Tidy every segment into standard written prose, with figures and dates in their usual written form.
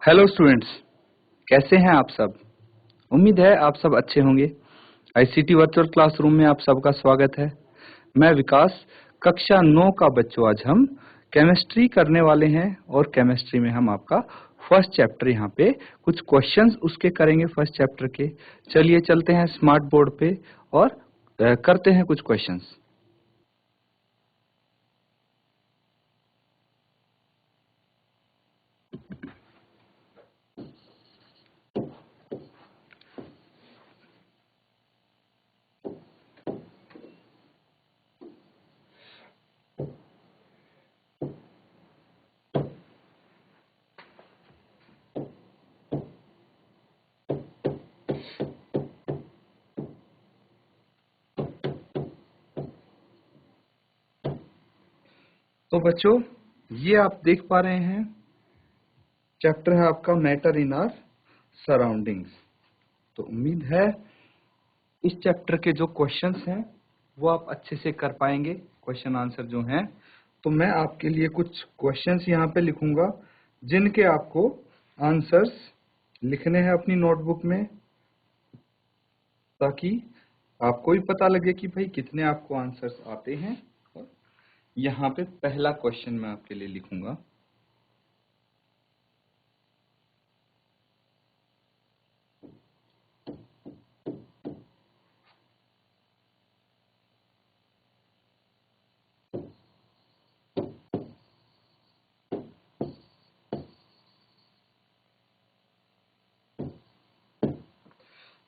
Hello students, कैसे हैं आप सब। उम्मीद है आप सब अच्छे होंगे। आईसीटी वर्चुअल क्लासरूम में आप सबका स्वागत है। मैं विकास, कक्षा 9 का बच्चों। आज हम केमिस्ट्री करने वाले हैं और केमिस्ट्री में हम आपका फर्स्ट चैप्टर यहाँ पे कुछ क्वेश्चंस उसके करेंगे फर्स्ट चैप्टर के। चलिए चलते हैं स्मार्ट बोर्ड पे और करते हैं कुछ क्वेश्चंस। तो बच्चों, ये आप देख पा रहे हैं चैप्टर है आपका मैटर इन आवर सराउंडिंग्स। तो उम्मीद है इस चैप्टर के जो क्वेश्चंस हैं वो आप अच्छे से कर पाएंगे, क्वेश्चन आंसर जो हैं। तो मैं आपके लिए कुछ क्वेश्चंस यहाँ पे लिखूंगा जिनके आपको आंसर्स लिखने हैं अपनी नोटबुक में, ताकि आपको भी पता लगे कि भाई कितने आपको आंसर्स आते हैं। और यहाँ पे पहला क्वेश्चन मैं आपके लिए लिखूंगा।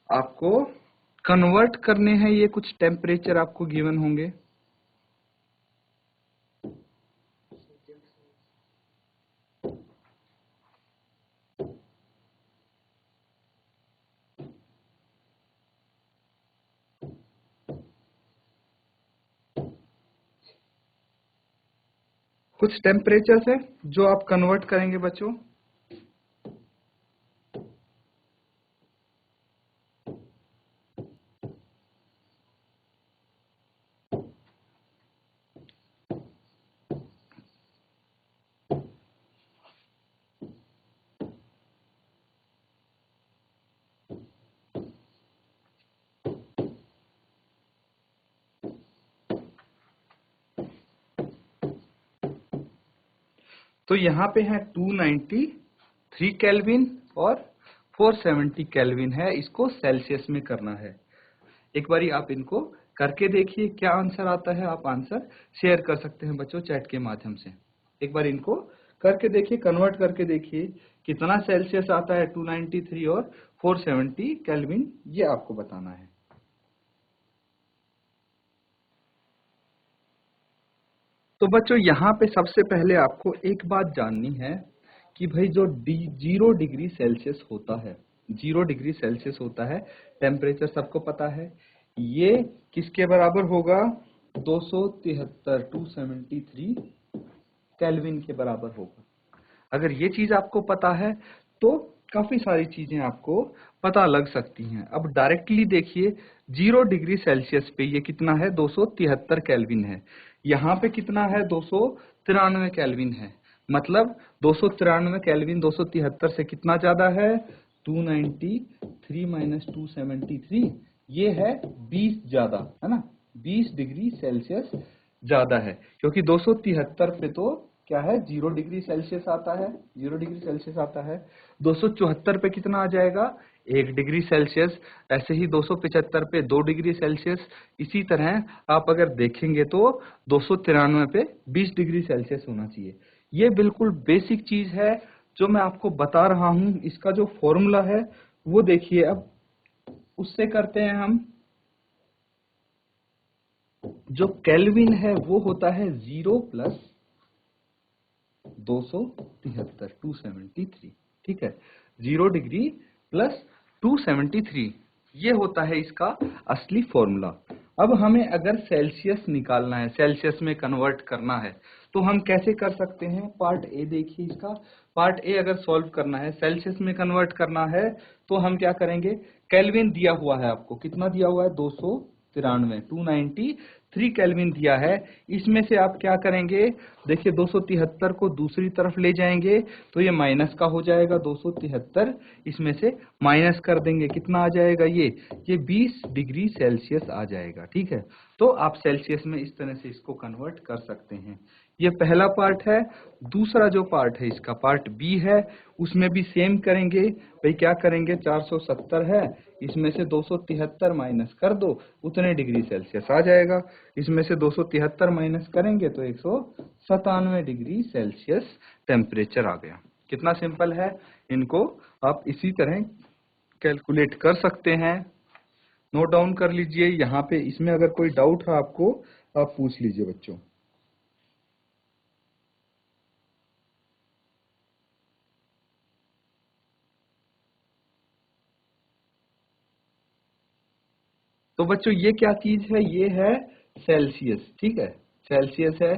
आपको कन्वर्ट करने हैं, ये कुछ टेम्परेचर आपको गिवन होंगे। कुछ टेम्परेचर है जो आप कन्वर्ट करेंगे बच्चों। तो यहाँ पे है 293 केल्विन और 470 केल्विन है। इसको सेल्सियस में करना है। एक बारी आप इनको करके देखिए क्या आंसर आता है। आप आंसर शेयर कर सकते हैं बच्चों चैट के माध्यम से। एक बार इनको करके देखिए, कन्वर्ट करके देखिए कितना सेल्सियस आता है। 293 और 470 केल्विन, ये आपको बताना है। तो बच्चों, यहाँ पे सबसे पहले आपको एक बात जाननी है कि भाई जो 0 डिग्री सेल्सियस होता है, 0 डिग्री सेल्सियस होता है, टेम्परेचर सबको पता है। ये किसके बराबर होगा? 273 केल्विन के बराबर होगा। अगर ये चीज आपको पता है तो काफी सारी चीजें आपको पता लग सकती हैं। अब डायरेक्टली देखिए, 0 डिग्री सेल्सियस पे ये कितना है? 273 केल्विन है। यहाँ पे कितना है? 293 केल्विन है। मतलब 293 केल्विन 273 से कितना ज्यादा है? 293 माइनस 273, ये है 20 ज्यादा, है ना? 20 डिग्री सेल्सियस ज्यादा है, क्योंकि 273 पे तो क्या है? 0 डिग्री सेल्सियस आता है। 0 डिग्री सेल्सियस आता है। 274 पे कितना आ जाएगा? 1 डिग्री सेल्सियस। ऐसे ही 275 पे 2 डिग्री सेल्सियस। इसी तरह आप अगर देखेंगे तो 293 पे 20 डिग्री सेल्सियस होना चाहिए। ये बिल्कुल बेसिक चीज है जो मैं आपको बता रहा हूं। इसका जो फॉर्मूला है वो देखिए, अब उससे करते हैं हम। जो केल्विन है वो होता है 0 प्लस 273, 273, ठीक है। 0 डिग्री प्लस 273, ये होता है इसका असली फॉर्मूला। अब हमें अगर सेल्सियस निकालना है, सेल्सियस में कन्वर्ट करना है, तो हम कैसे कर सकते हैं? पार्ट ए देखिए इसका। पार्ट ए अगर सॉल्व करना है, सेल्सियस में कन्वर्ट करना है, तो हम क्या करेंगे? केल्विन दिया हुआ है आपको, कितना दिया हुआ है? 293, 3 केल्विन दिया है, इसमें से आप क्या करेंगे, देखिए 273 को दूसरी तरफ ले जाएंगे तो ये माइनस का हो जाएगा, 273 इसमें से माइनस कर देंगे, कितना आ जाएगा ये 20 डिग्री सेल्सियस आ जाएगा। ठीक है, तो आप सेल्सियस में इस तरह से इसको कन्वर्ट कर सकते हैं। ये पहला पार्ट है। दूसरा जो पार्ट है इसका पार्ट बी है, उसमें भी सेम करेंगे। भाई क्या करेंगे, 470 है, इसमें से 273 माइनस कर दो, उतने डिग्री सेल्सियस आ जाएगा। इसमें से 273 माइनस करेंगे तो 197 डिग्री सेल्सियस टेम्परेचर आ गया। कितना सिंपल है, इनको आप इसी तरह कैलकुलेट कर सकते हैं। नोट डाउन कर लीजिए यहाँ पे, इसमें अगर कोई डाउट है आपको आप पूछ लीजिए बच्चों। तो बच्चों ये क्या चीज है, ये है सेल्सियस। ठीक है, सेल्सियस है।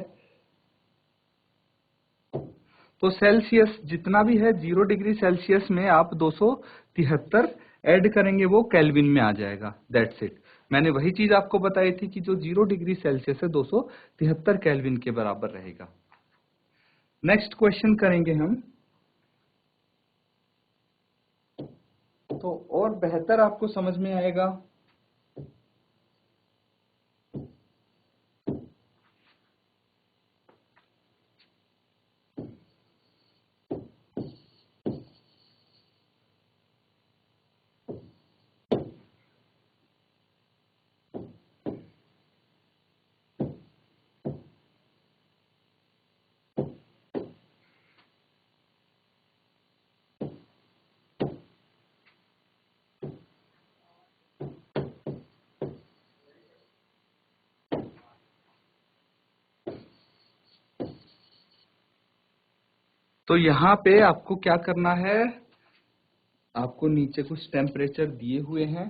तो सेल्सियस जितना भी है 0 डिग्री सेल्सियस में आप 273 ऐड करेंगे, वो केल्विन में आ जाएगा। That's it. मैंने वही चीज आपको बताई थी कि जो 0 डिग्री सेल्सियस है 273 केल्विन के बराबर रहेगा। नेक्स्ट क्वेश्चन करेंगे हम। तो और बेहतर आपको समझ में आएगा। तो यहाँ पे आपको क्या करना है, आपको नीचे कुछ टेम्परेचर दिए हुए हैं,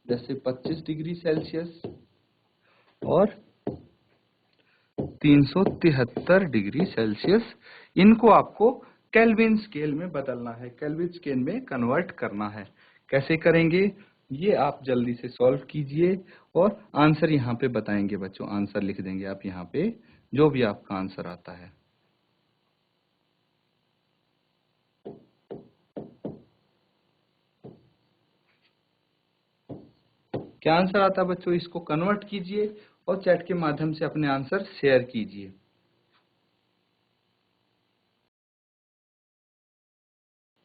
जैसे 25 डिग्री सेल्सियस और 373 डिग्री सेल्सियस। इनको आपको केल्विन स्केल में बदलना है, केल्विन स्केल में कन्वर्ट करना है। कैसे करेंगे ये आप जल्दी से सॉल्व कीजिए और आंसर यहाँ पे बताएंगे बच्चों। आंसर लिख देंगे आप यहाँ पे, जो भी आपका आंसर आता है। क्या आंसर आता है बच्चों, इसको कन्वर्ट कीजिए और चैट के माध्यम से अपने आंसर शेयर कीजिए।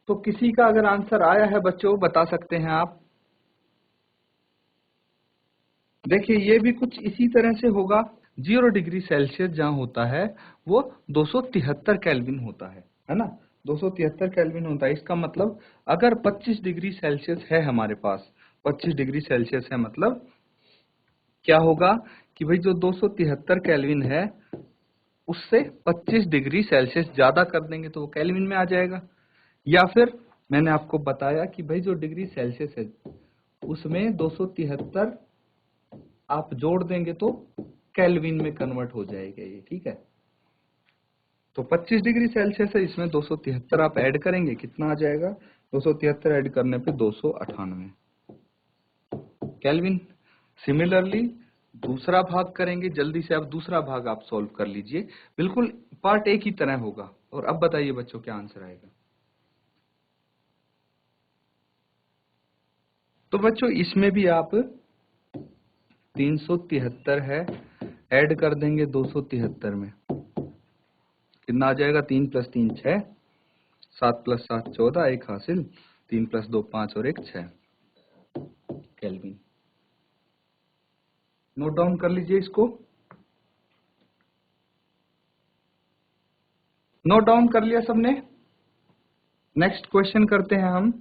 तो किसी का अगर आंसर आया है बच्चों बता सकते हैं आप। देखिए ये भी कुछ इसी तरह से होगा। 0 डिग्री सेल्सियस जहां होता है वो 273 केल्विन होता है ना। 273 केल्विन होता है। इसका मतलब अगर 25 डिग्री सेल्सियस है हमारे पास, 25 डिग्री सेल्सियस है, मतलब क्या होगा कि भाई जो 273 केल्विन है उससे 25 डिग्री सेल्सियस ज्यादा कर देंगे तो वो केल्विन में आ जाएगा। या फिर मैंने आपको बताया कि भाई जो डिग्री सेल्सियस है उसमें 273 आप जोड़ देंगे तो केल्विन में कन्वर्ट हो जाएगा ये। ठीक है, तो 25 डिग्री सेल्सियस है, इसमें 273 आप ऐड करेंगे, कितना आ जाएगा, 273 ऐड करने पे 298 केल्विन। सिमिलरली दूसरा भाग करेंगे, जल्दी से आप दूसरा भाग आप सॉल्व कर लीजिए। बिल्कुल पार्ट एक ही तरह होगा। और अब बताइए बच्चों क्या आंसर आएगा। तो बच्चों इसमें भी आप 373 है ऐड कर देंगे 273 में, कितना आ जाएगा, 3 + 3 6, 7 + 7 14, एक हासिल, 3 + 2 5 और 1 6 केल्विन। नोट डाउन कर लीजिए इसको। नोट डाउन कर लिया सबने। नेक्स्ट क्वेश्चन करते हैं हम।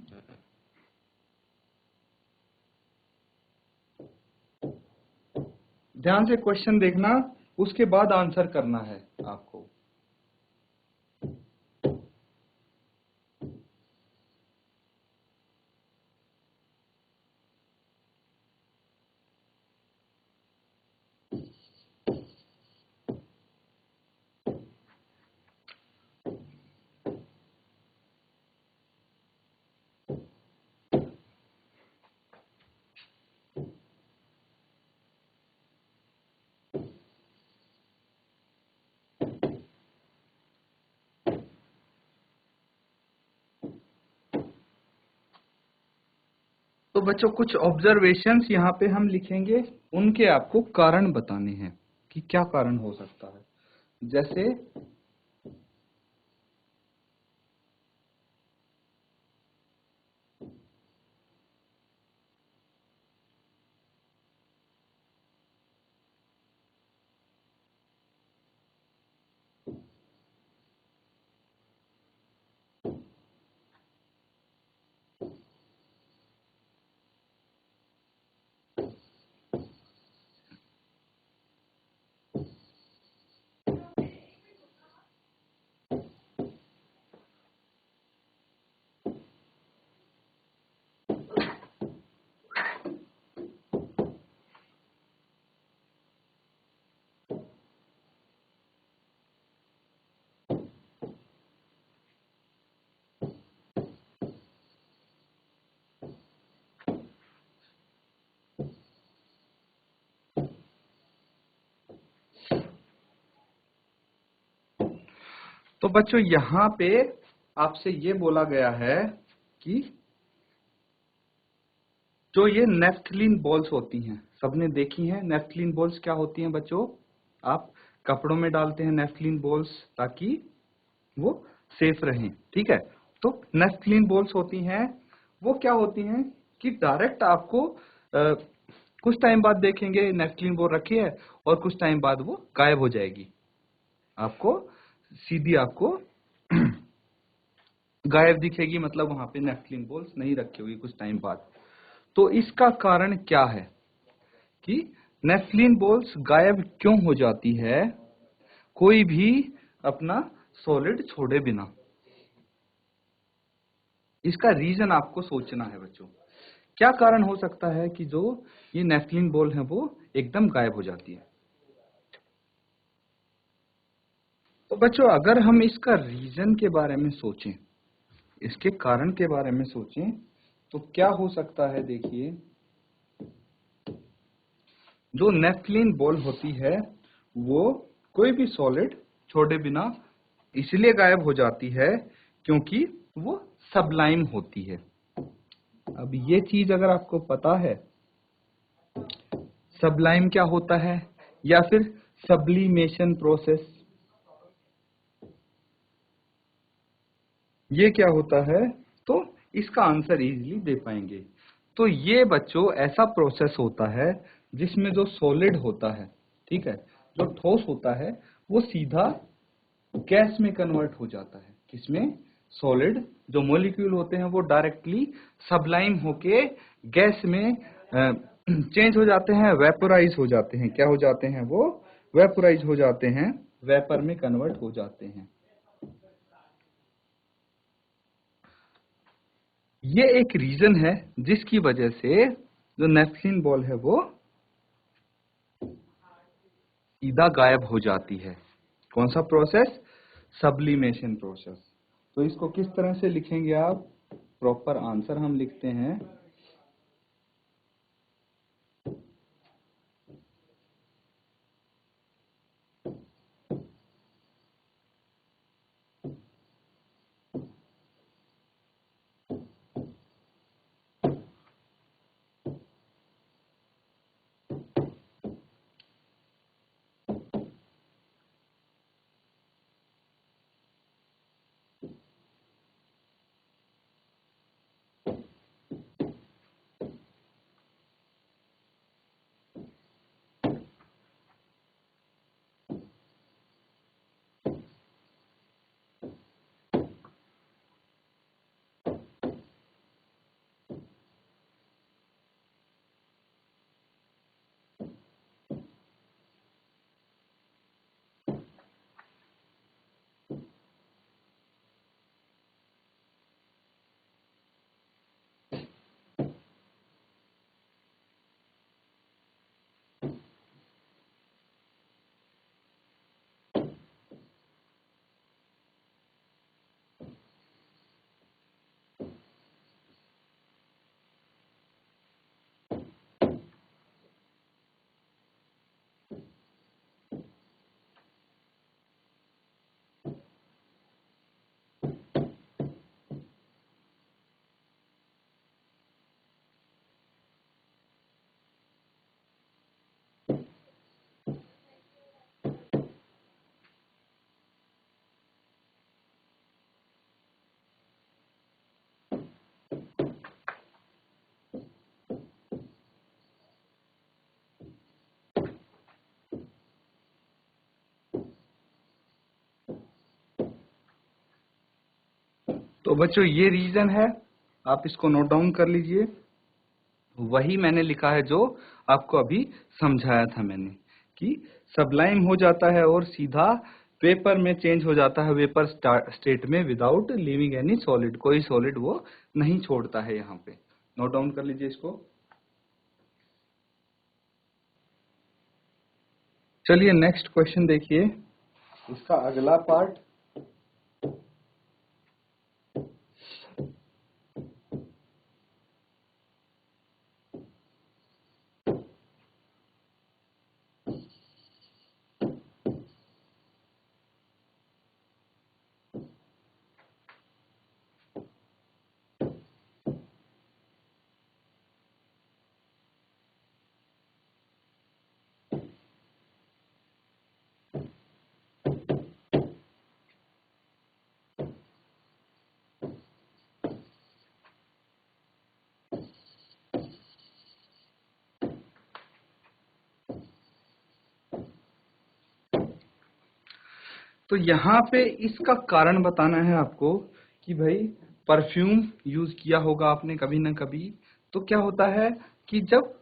ध्यान से क्वेश्चन देखना, उसके बाद आंसर करना है आपको। तो बच्चों कुछ ऑब्जर्वेशंस यहाँ पे हम लिखेंगे, उनके आपको कारण बताने हैं कि क्या कारण हो सकता है। जैसे तो बच्चों यहाँ पे आपसे ये बोला गया है कि जो ये नेफ्थलीन बॉल्स होती हैं, सबने देखी हैं नेफ्थलीन बॉल्स क्या होती हैं बच्चों। आप कपड़ों में डालते हैं नेफ्थलीन बॉल्स ताकि वो सेफ रहें, ठीक है। तो नेफ्थलीन बॉल्स होती हैं, वो क्या होती हैं कि डायरेक्ट आपको कुछ टाइम बाद देखेंगे नेफ्थलीन बॉल रखी है और कुछ टाइम बाद वो गायब हो जाएगी, आपको सीधी आपको गायब दिखेगी, मतलब वहां पे नेफ्थलीन बॉल्स नहीं रखी होगी कुछ टाइम बाद। तो इसका कारण क्या है कि नेफ्थलीन बॉल्स गायब क्यों हो जाती है कोई भी अपना सॉलिड छोड़े बिना। इसका रीजन आपको सोचना है बच्चों, क्या कारण हो सकता है कि जो ये नेफ्थलीन बॉल है वो एकदम गायब हो जाती है। तो बच्चों अगर हम इसका रीजन के बारे में सोचें, इसके कारण के बारे में सोचें, तो क्या हो सकता है। देखिए जो नेफ्थलीन बॉल होती है वो कोई भी सॉलिड छोड़े बिना इसलिए गायब हो जाती है क्योंकि वो सबलाइम होती है। अब ये चीज अगर आपको पता है सबलाइम क्या होता है या फिर सब्लिमेशन प्रोसेस, ये क्या होता है, तो इसका आंसर इजीली दे पाएंगे। तो ये बच्चों ऐसा प्रोसेस होता है जिसमें जो सॉलिड होता है, ठीक है, जो ठोस होता है वो सीधा गैस में कन्वर्ट हो जाता है। किसमें, सॉलिड जो मॉलिक्यूल होते हैं वो डायरेक्टली सबलाइम होके गैस में चेंज हो जाते हैं, वेपोराइज हो जाते हैं। क्या हो जाते हैं वो, वेपोराइज हो जाते हैं, वेपर में कन्वर्ट हो जाते हैं। ये एक रीजन है जिसकी वजह से जो नेफ्थलीन बॉल है वो सीधा गायब हो जाती है। कौन सा प्रोसेस, सब्लिमेशन प्रोसेस। तो इसको किस तरह से लिखेंगे आप, प्रॉपर आंसर हम लिखते हैं तो बच्चों ये रीजन है, आप इसको नोट डाउन कर लीजिए। वही मैंने लिखा है जो आपको अभी समझाया था मैंने, कि सबलाइम हो जाता है और सीधा वेपर में चेंज हो जाता है, वेपर स्टेट में, विदाउट लिविंग एनी सॉलिड, कोई सॉलिड वो नहीं छोड़ता है। यहाँ पे नोट डाउन कर लीजिए इसको। चलिए नेक्स्ट क्वेश्चन देखिए, इसका अगला पार्ट। तो यहाँ पे इसका कारण बताना है आपको कि भाई परफ्यूम यूज किया होगा आपने कभी ना कभी। तो क्या होता है कि जब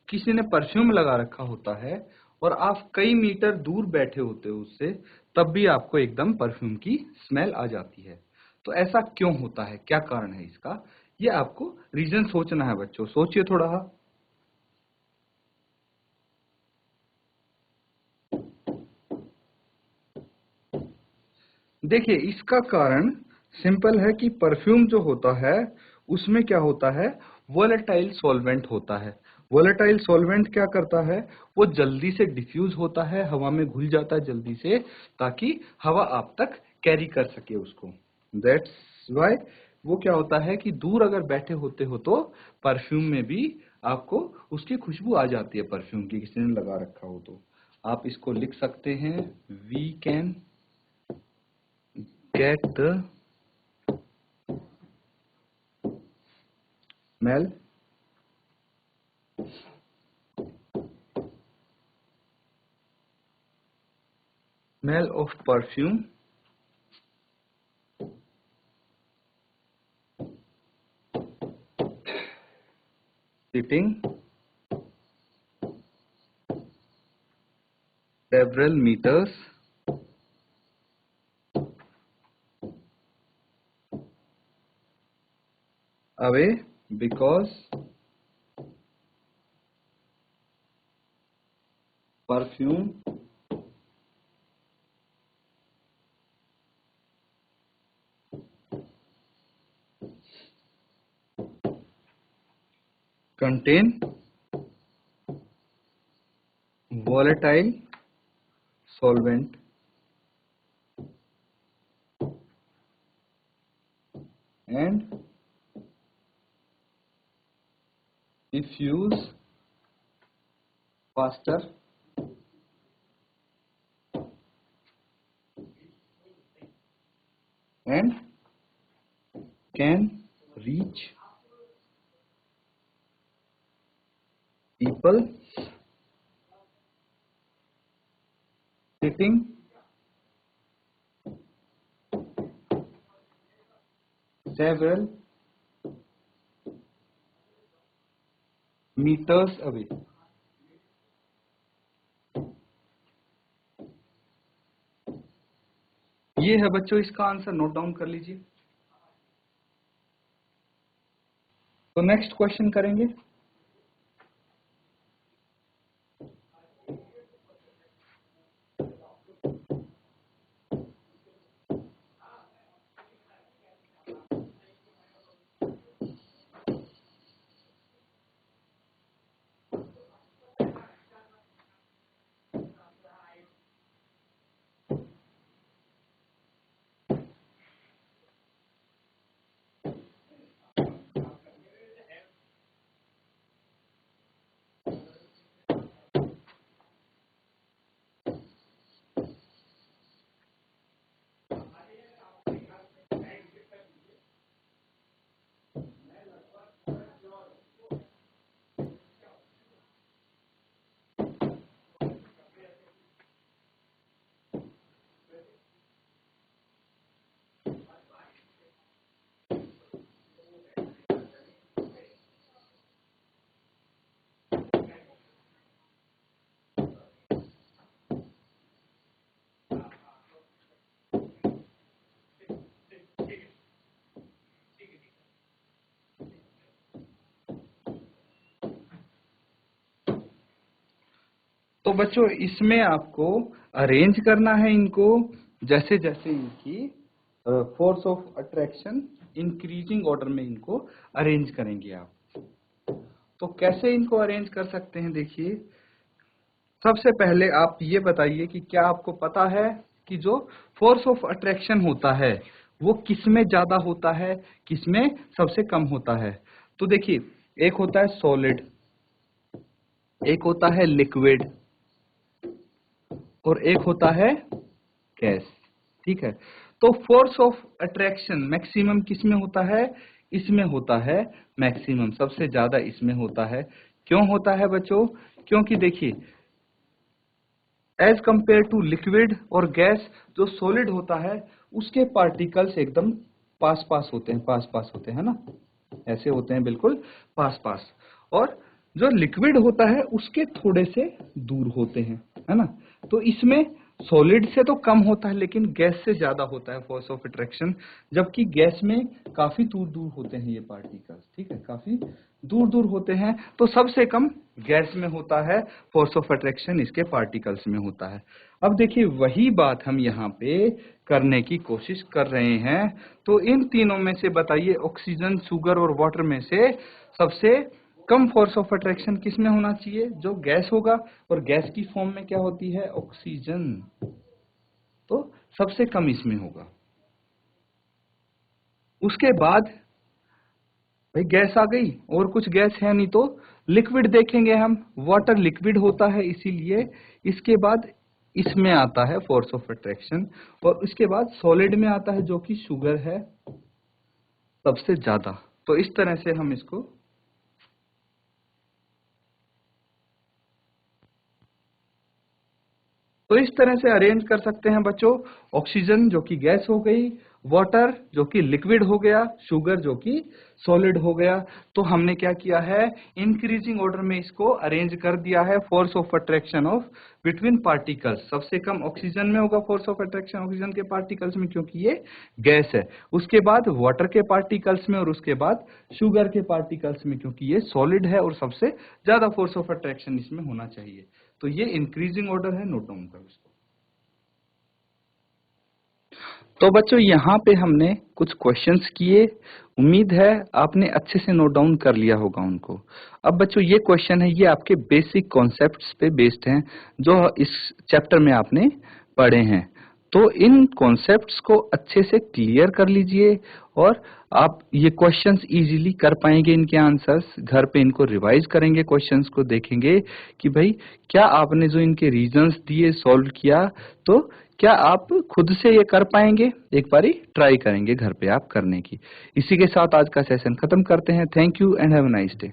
किसी ने परफ्यूम लगा रखा होता है और आप कई मीटर दूर बैठे होते हो उससे, तब भी आपको एकदम परफ्यूम की स्मेल आ जाती है। तो ऐसा क्यों होता है, क्या कारण है इसका, ये आपको रीजन सोचना है बच्चों, सोचिए थोड़ा। देखिए इसका कारण सिंपल है कि परफ्यूम जो होता है उसमें क्या होता है, वोलेटाइल सॉल्वेंट होता है। वोलेटाइल सॉल्वेंट क्या करता है, वो जल्दी से डिफ्यूज होता है, हवा में घुल जाता है जल्दी से, ताकि हवा आप तक कैरी कर सके उसको। दैट्स वाई वो क्या होता है कि दूर अगर बैठे होते हो तो परफ्यूम में भी आपको उसकी खुशबू आ जाती है, परफ्यूम की, किसी ने लगा रखा हो तो। आप इसको लिख सकते हैं, we can get the smell of perfume sitting several meters away because perfume contain volatile solvent and diffuse faster and can reach people sitting several meters away। ये है बच्चों इसका आंसर, नोट डाउन कर लीजिए। तो नेक्स्ट क्वेश्चन करेंगे। तो बच्चों इसमें आपको अरेंज करना है इनको, जैसे जैसे इनकी force of attraction increasing order में इनको अरेंज करेंगे आप। तो कैसे इनको अरेंज कर सकते हैं, देखिए सबसे पहले आप ये बताइए कि क्या आपको पता है कि जो फोर्स ऑफ अट्रैक्शन होता है वो किसमें ज्यादा होता है, किसमें सबसे कम होता है। तो देखिए एक होता है सॉलिड, एक होता है लिक्विड और एक होता है गैस, ठीक है। तो फोर्स ऑफ अट्रैक्शन मैक्सिमम किसमें होता है, इसमें होता है मैक्सिमम, सबसे ज्यादा इसमें होता है। क्यों होता है बच्चों, क्योंकि देखिए एज कंपेयर टू लिक्विड और गैस, जो सॉलिड होता है उसके पार्टिकल्स एकदम पास पास होते हैं, पास पास होते हैं ना, ऐसे होते हैं बिल्कुल पास पास। और जो लिक्विड होता है उसके थोड़े से दूर होते हैं, है ना। तो इसमें सॉलिड से तो कम होता है लेकिन गैस से ज्यादा होता है फोर्स ऑफ अट्रैक्शन, जबकि गैस में काफी दूर दूर होते हैं ये पार्टिकल्स, ठीक है, काफी दूर दूर होते हैं। तो सबसे कम गैस में होता है फोर्स ऑफ अट्रैक्शन, इसके पार्टिकल्स में होता है। अब देखिए वही बात हम यहाँ पे करने की कोशिश कर रहे हैं। तो इन तीनों में से बताइए ऑक्सीजन, शुगर और वाटर में से सबसे कम फोर्स ऑफ अट्रैक्शन किस में होना चाहिए, जो गैस होगा, और गैस की फॉर्म में क्या होती है ऑक्सीजन, तो सबसे कम इसमें होगा। उसके बाद भाई गैस आ गई और कुछ गैस है नहीं, तो लिक्विड देखेंगे हम, वाटर लिक्विड होता है इसीलिए इसके बाद इसमें आता है फोर्स ऑफ अट्रैक्शन, और उसके बाद सॉलिड में आता है जो कि शुगर है सबसे ज्यादा। तो इस तरह से हम इसको तो इस तरह से अरेंज कर सकते हैं बच्चों, ऑक्सीजन जो कि गैस हो गई, वाटर जो कि लिक्विड हो गया, शुगर जो कि सॉलिड हो गया। तो हमने क्या किया है, इंक्रीजिंग ऑर्डर में इसको अरेंज कर दिया है, force of attraction of between particles. सबसे कम ऑक्सीजन में होगा फोर्स ऑफ अट्रैक्शन ऑक्सीजन के पार्टिकल्स में, क्योंकि ये गैस है। उसके बाद वाटर के पार्टिकल्स में, और उसके बाद शुगर के पार्टिकल्स में, क्योंकि ये सॉलिड है और सबसे ज्यादा फोर्स ऑफ अट्रैक्शन इसमें होना चाहिए। तो ये इंक्रीजिंग ऑर्डर है, नोट डाउन करो इसको। तो बच्चों यहाँ पे हमने कुछ क्वेश्चंस किए, उम्मीद है आपने अच्छे से नोट डाउन कर लिया होगा उनको। अब बच्चों ये क्वेश्चन है, ये आपके बेसिक कॉन्सेप्ट्स पे बेस्ड हैं जो इस चैप्टर में आपने पढ़े हैं। तो इन कॉन्सेप्ट्स को अच्छे से क्लियर कर लीजिए और आप ये क्वेश्चंस इजीली कर पाएंगे, इनके आंसर्स घर पे इनको रिवाइज करेंगे, क्वेश्चंस को देखेंगे कि भाई क्या आपने जो इनके रीजंस दिए सॉल्व किया, तो क्या आप खुद से ये कर पाएंगे, एक बारी ट्राई करेंगे घर पे आप करने की। इसी के साथ आज का सेशन खत्म करते हैं। Thank you and have a nice day.